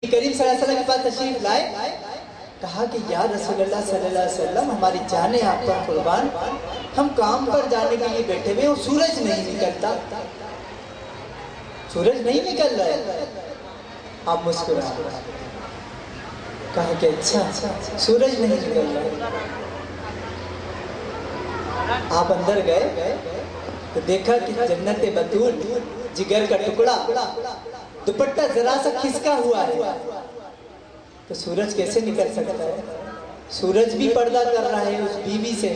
کریم صلی اللہ علیہ وسلم کے پاس تشریف لائے، کہا کہ یا رسول اللہ صلی اللہ علیہ وسلم ہماری جانیں آپ پر قربان، ہم کام پر جانے کے لیے بیٹھے ہوئے اور سورج نہیں نکلتا، سورج نہیں نکل رہا ہے۔ آپ مسکرائے، کہا کہ اچھا سورج نہیں نکل رہا ہے۔ آپ اندر گئے تو دیکھا کہ جنت بطول جگر کا ٹکڑا دوپٹہ ذرا سا کھسکا ہوا ہے، تو سورج کیسے نکل سکتا ہے؟ سورج بھی پردہ کر رہا ہے اس بیوی سے،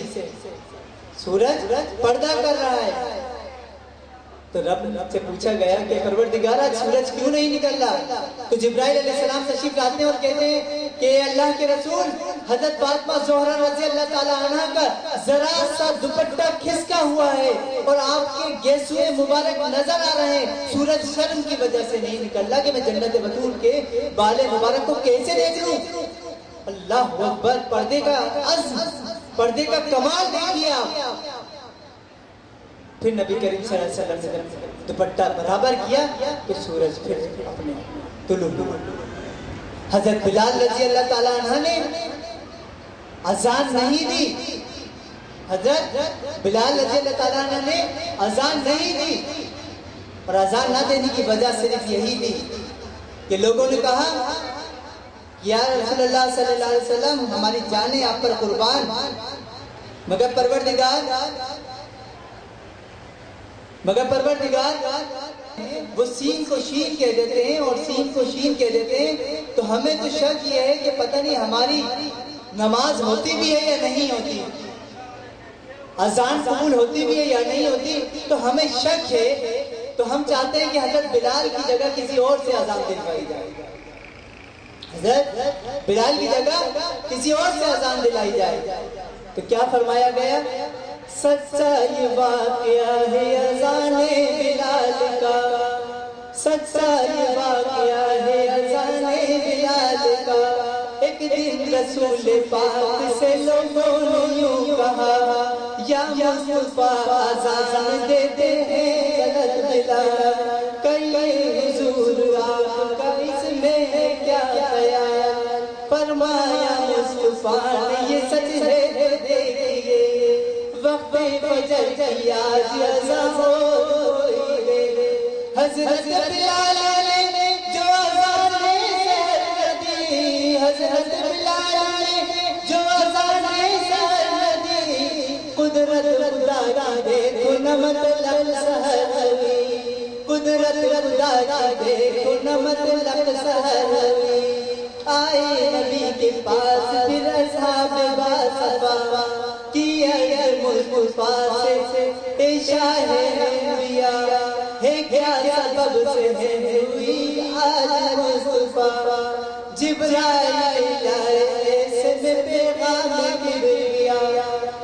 سورج پردہ کر رہا ہے۔ تو رب سے پوچھا گیا کہ پروردگار آج سورج کیوں نہیں نکل رہا؟ تو جبرائیل علیہ السلام تشریف لاتے ہیں اور کہتے ہیں کہ اللہ کے رسول حضرت فاطمہ زہرا رضی اللہ تعالیٰ عنہ کا ذرا سا دوپٹہ کھسکا ہوا ہے اور آپ کے گیسوئے مبارک نظر آ رہے ہیں، سورج شرم کی وجہ سے نہیں نکل رہا کہ میں جنت بطول کے بال مبارک کو کیسے دیکھ لوں؟ اللہ اکبر! پردے کا عزم، پردے کا کمال دیکھیے آپ۔ پھر نبی کریم صلی اللہ علیہ وسلم نے دوپٹہ برابر کیا کہ سورج پھر اپنے طلوع ہوا۔ حضرت بلال رضی اللہ تعالیٰ عنہ نے اذان نہیں دی، حضرت بلال رضی اللہ تعالیٰ عنہ نے اذان نہیں دی، اور اذان نہ دینے کی وجہ صرف یہی تھی کہ لوگوں نے کہا یا رسول اللہ صلی اللہ علیہ وسلم ہماری جانیں آپ پر قربان، مگر پروردگار وہ سین کو شین کہہ دیتے ہیں اور سین کو شین کہہ دیتے ہیں، تو ہمیں تو شک یہ ہے کہ پتہ نہیں ہماری نماز ہوتی بھی ہے یا نہیں ہوتی، اذان قبول ہوتی بھی ہے یا نہیں ہوتی، تو ہمیں شک ہے۔ تو ہم چاہتے ہیں کہ حضرت بلال کی جگہ کسی اور سے اذان دلوائی جائے، حضرت بلال کی جگہ کسی اور سے اذان دلائی جائے۔ تو کیا فرمایا گیا؟ سچا یہ واقعہ ہے اذان بلال کا، سچا یہ واقعہ ہے اذان بلال کا۔ ایک دن رسول پاک سے لوگوں نے یوں کہا یا مصطفیٰ اذان دیتے ہیں غلط بلال، کہیں حضور آپ کا اس میں کیا خیال؟ فرمایا مصطفیٰ نے یہ سچ ہے دیکھیے، وقت فجر کی آج اذان ہوئی ہے، حضرت بلال نے جو اذان سحر دی، حضرت بلال نے جو اذان سحر دی، قدرت خدا کی دیکھو نہ مطلب سحر ہوئی، قدرت خدا کی دیکھو نہ مطلب سحر ہوئی۔ آئے نبی کے پاس پھر اصحاب باصفا کی عرض مصطفیٰ سے، اے شاہ انبیاء ہے کیا سبب سے ہے ہوئی آج مصطفیٰ؟ جبرائیل آئے سے میں پیغام کبریا،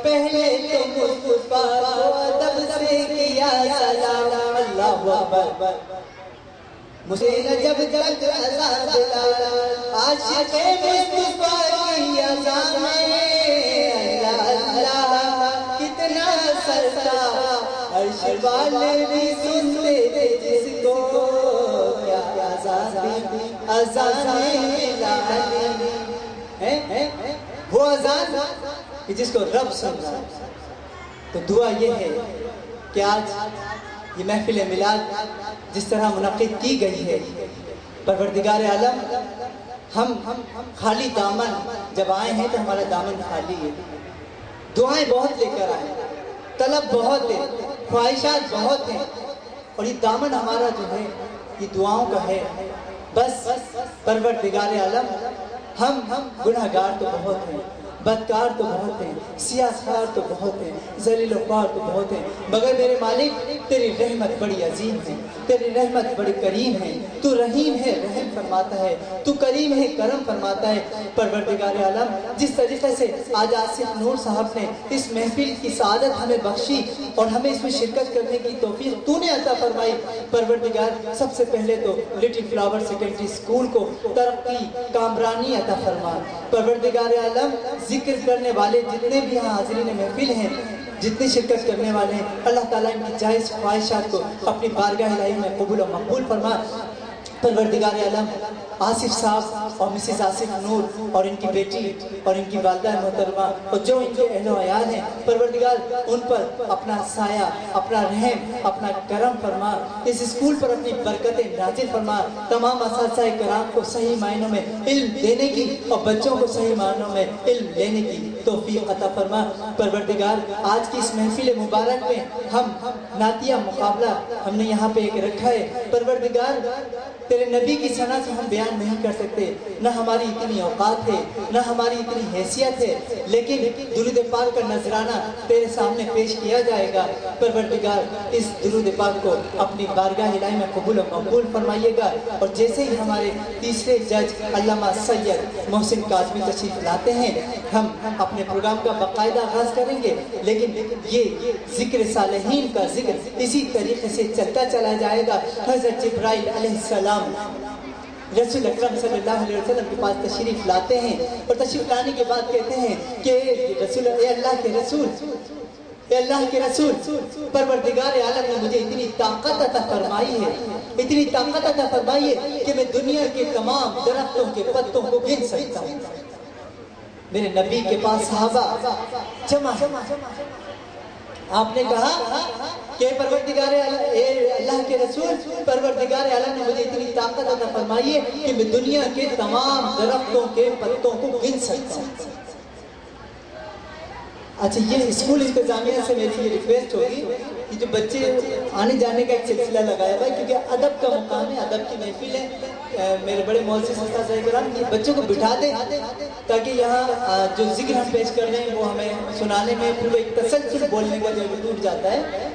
پہلے تو مصطفیٰ کو ادب سے کیا سلام۔ اللہ اکبر! مجھے جب جب اذان بلال عاشق مصطفیٰ کی اذان میں، اللہ اللہ کتنا سستا، عرش والے بھی سنتے تھے جس کو، کیا اذان بلال ہے وہ اذان کہ جس کو رب سن رہا۔ تو دعا یہ ہے کہ آج یہ محفل میلاد جس طرح منعقد کی گئی ہے، پروردگار عالم ہم خالی دامن جب آئے ہیں تو ہمارا دامن خالی ہے، دعائیں بہت لے کر آئے، طلب بہت ہے، خواہشات بہت ہیں، اور یہ دامن ہمارا جو ہے یہ دعاؤں کا ہے۔ بس پروردگار عالم ہم گناہگار تو بہت ہیں، بدکار تو بہت ہیں، سیاہکار تو بہت ہیں، ذلیل و خوار تو بہت ہیں، مگر میرے مالک تیری رحمت بڑی عظیم ہے، تیری رحمت بڑی کریم ہے، تو رحیم ہے رحم فرماتا ہے، تو کریم ہے کرم فرماتا ہے۔ پروردگار عالم جس طریقے سے آج آصف نور صاحب نے اس محفل کی سعادت ہمیں بخشی اور ہمیں اس میں شرکت کرنے کی توفیق تو نے عطا فرمائی، پروردگار سب سے پہلے تو لٹل فلاور سیکنڈری اسکول کو ترقی کامرانی عطا فرما۔ پروردگار عالم ذکر کرنے والے جتنے بھی یہاں حاضرین محفل ہیں، جتنے شرکت کرنے والے ہیں، اللہ تعالیٰ ان کی جائز خواہشات کو اپنی بارگاہ الہی میں قبول و مقبول فرما۔ परवरदिगार आलम आसिफ साहब और मिसेस आसिफ नूर और इनकी बेटी और इनकी वालिदा मोहतरमा और जो इनके अहलो अयाल हैं, परवरदिगार उन पर अपना साया, अपना रहम, अपना करम फरमा, इस स्कूल पर अपनी बरकतें नाजिल फरमा, तमाम असातिज़ाए किराम को सही मायनों में इल्म देने की और बच्चों को सही मायनों में इल्म लेने की तौफीक अता फरमा। परवरदिगार आज की इस महफिल मुबारक में हम नातिया मुकाबला हमने यहाँ पे एक रखा है। परवरदिगार तेरे नबी की सना से हम बयान नहीं कर सकते, न हमारी इतनी औकात है, न हमारी इतनी हैसियत है, लेकिन दुरूद पाक का नजराना तेरे सामने पेश किया जाएगा। परवरदिगार इस दुरूद पाक को अपनी बारगाह इलाही में कबूल और मकबूल फरमाइएगा। और जैसे ही हमारे तीसरे जज अल्लामा सैयद मोहसिन काज़मी तशरीफ लाते हैं, हम अपने प्रोग्राम का बाकायदा आगाज करेंगे, लेकिन ये जिक्र सालेहीन का जिक्र इसी तरीके से चलता चला जाएगा। हज़रत जिब्राइल अलैहिस्सलाम रसूल अकरम सल्लल्लाहु अलैहि वसल्लम के पास तशरीफ लाते हैं और तशरीफ लाने के बाद कहते हैं कि रसूल, ए अल्लाह के रसूल, परवरदिगार आलम ने मुझे इतनी ताकत अता फरमाई है, इतनी ताकत अता फरमाई है कि मैं दुनिया के तमाम दरख्तों के पत्तों को गिन सकता हूँ। मेरे नबी के पास सहाबा जमा, आपने कहा कि परवरदिगार अल्लाह के रसूल, परवरदिगार आलम ने मुझे इतनी ताकत अता फरमाई है कि मैं दुनिया के तमाम दरख्तों के पत्तों को गिन सकता हूँ। अच्छा, ये स्कूल इंतजामिया से मेरी ये रिक्वेस्ट होगी कि जो बच्चे आने जाने का एक सिलसिला लगाया हुआ है, क्योंकि अदब का मुकाम है, अदब की महफिल है, मेरे बड़े मौलवी उस्ताद बच्चों को बिठा दें ताकि यहाँ जो जिक्र हम पेश कर रहे हैं वो हमें सुनाने में फिर एक तसल्सल बोलने का जो टूट जाता है।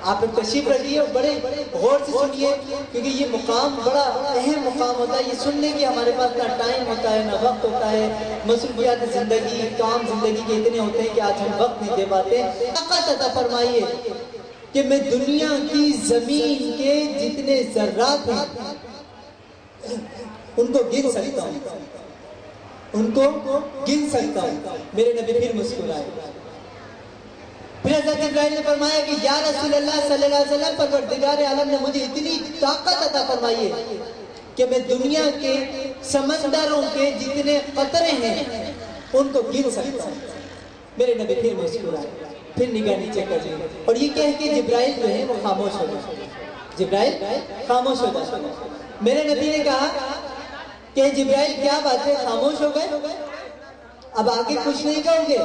आप तशरीफ रखिए और बड़े गौर से सुनिए, क्योंकि ये मुकाम बड़ा अहम मुकाम होता है। ये सुनने की हमारे पास ना टाइम होता है, ना वक्त होता है, मसरूफियात ज़िंदगी, काम ज़िंदगी के इतने होते हैं कि आज हम वक्त नहीं दे पाते। ताकत अता फरमाइए कि मैं दुनिया की ज़मीन के जितने ज़र्रात हैं उनको गिन सकता हूँ, उनको गिन सकता हूँ। मेरे नबी फिर मुस्कुराए। फिर हज़रत जिब्राइल ने फरमाया कि या रसूल अल्लाह सल्लल्लाहु अलैहि वसल्लम, परवरदिगार आलम ने मुझे इतनी ताकत अता फरमाई है कि मैं दुनिया के समंदरों के जितने कतरे हैं उनको गिन सकता हूँ। मेरे नबी फिर मुस्कुराए, फिर निगाह नीचे कर दी और ये कह के जिब्राइल जो है वो खामोश हो गए। जिब्राइल खामोश हो गए। मेरे नबी ने कहा कि जिब्राइल क्या बात है, खामोश हो गए, अब आगे कुछ नहीं कहोगे?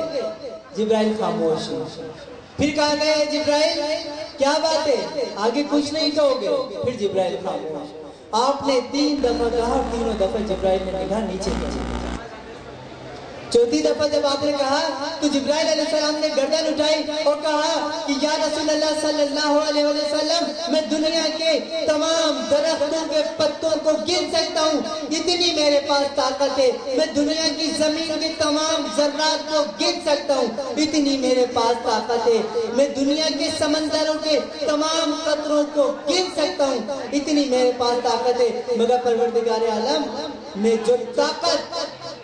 जिब्राइल खामोश। फिर कहा गया जिब्राइल क्या बात है, आगे कुछ नहीं कहोगे? फिर जिब्राइल खामोश। आपने 3 दफा कहा, तीनों दफा जिब्राइल ने निगाह नीचे की। चौथी दफा जब आपने कहा तो जिब्राइल अलैहिस्सलाम ने गर्दन उठाई और कहा कि या रसूल अल्लाह सल्लल्लाहु अलैहि वसल्लम, मैं दुनिया के तमाम दरख्तों के पत्तों को गिन सकता हूँ, इतनी मेरे पास ताकत है। मैं दुनिया की जमीन के तमाम जर्रात को गिन सकता हूँ, इतनी मेरे पास ताकत है। मैं दुनिया के समंदरों के तमाम कतरों को गिन सकता हूँ, इतनी मेरे पास ताकत है। मगर परवरदिगार आलम ने जो ताकत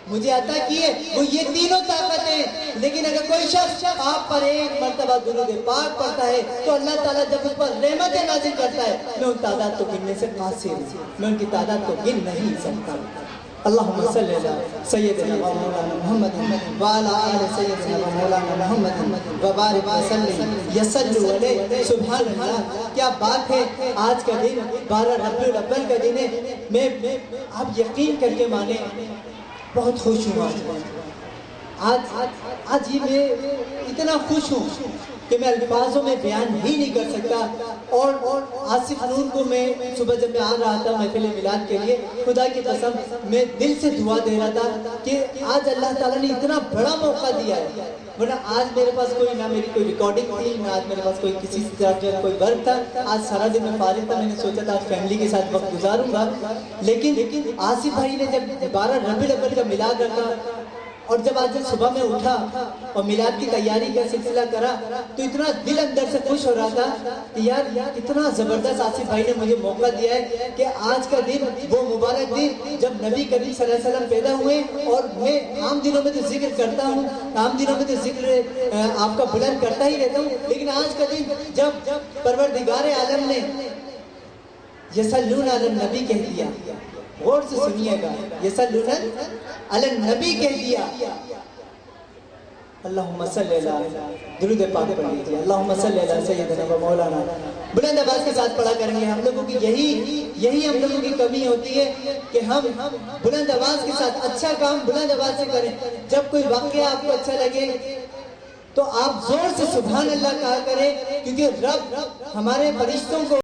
मुझे अता की है वो ये तीनों ताकत है। लेकिन अगर कोई शख्स आप पर एक मर्तबा दुरूद पाक पढ़ता है तो अल्लाह ताला जब उस पर रहमतें नाज़िल करता है, मैं उन तादाद को गिनने से कासिर हूँ, मैं उनकी तादाद को गिन नहीं सकता। अल्लाहुम्मा सल्ली अला सय्यिदना व मौलाना मुहम्मद व अला आलि सय्यिदना व मौलाना मुहम्मद व बारिक व सल्लिम यसल्लु अलैहि। सुभान अल्लाह, क्या बात है। आज का दिन 12 रबीउल अव्वल का दिन है। मैं आप यकीन करके माने बहुत खुश हूँ आज ये मैं इतना खुश हूँ कि मैं अल्फाजों में बयान ही नहीं कर सकता। और आसिफ नूर को मैं सुबह जब मैं आ रहा था महफिल मिलाद के लिए, खुदा की कसम मैं दिल से दुआ दे रहा था कि आज अल्लाह ताला ने इतना बड़ा मौका दिया है। वरना आज मेरे पास कोई ना मेरी कोई रिकॉर्डिंग थी, ना आज मेरे पास कोई किसी तरह कोई वर्क था। आज सारा दिन मैं फारिग था, मैंने सोचा था आज फैमिली के साथ वक्त गुजारूंगा। लेकिन आसिफ भाई ने जब 12 रबीउल अव्वल का मिलाद रखा और जब आज सुबह में उठा और मिलाद की तैयारी का सिलसिला करा तो इतना दिल अंदर से खुश हो रहा था कि यार इतना जबरदस्त आसिफ भाई ने मुझे मौका दिया है कि आज का दिन वो मुबारक दिन जब नबी करीम सल्लल्लाहु अलैहि वसल्लम पैदा हुए। और मैं आम दिनों में तो जिक्र करता हूँ, आम दिनों में तो जिक्र आपका बुलंद करता ही रहता हूँ, लेकिन आज का दिन जब परवरदिगार आलम ने यसल्लून अलन नबी कह दिया, غور سے سنیے گا, यसल्लून अलन नबी कह दिया. اللہم صلی اللہ, درود پاک پڑھ لیجیے. اللہم صلی اللہ سیدنا و مولانا. بلند آواز کے ساتھ پڑھا کریں گے. ہم لوگوں کی یہی ہم لوگوں کی کمی ہوتی ہے کہ ہم بلند آواز کے ساتھ اچھا کام بلند آواز سے کریں. جب کوئی واقعہ آپ کو اچھا لگے تو آپ زور سے سبحان اللہ کہا کریں, کیونکہ رب ہمارے فرشتوں کو